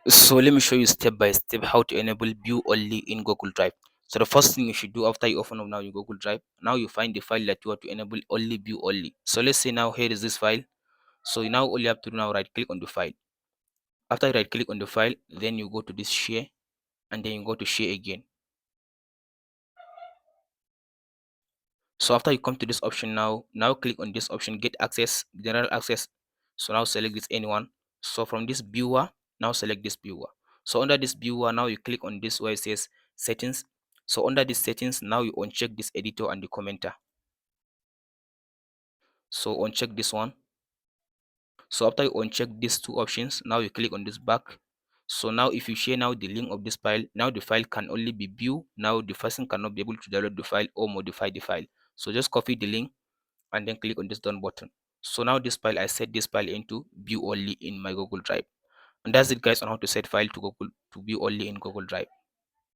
So let me show you step by step how to enable view only in Google Drive. So the first thing you should do after you open up now your Google Drive, now you find the file that you want to enable only view only. So let's say now here is this file. So now all you have to do now, right click on the file. After you right click on the file, then you go to this share and then you go to share again. So after you come to this option now click on this option, get access, general access. So now select this anyone. So from this viewer, now select this viewer. So under this viewer, now you click on this where it says settings. So under this settings, now you uncheck this editor and the commenter. So uncheck this one. So after you uncheck these two options, now you click on this back. So now if you share now the link of this file, now the file can only be viewed. Now the person cannot be able to download the file or modify the file. So just copy the link and then click on this done button. So now this file, I set this file into view only in my Google Drive. And that's it guys on how to set file to Google to view only in Google Drive.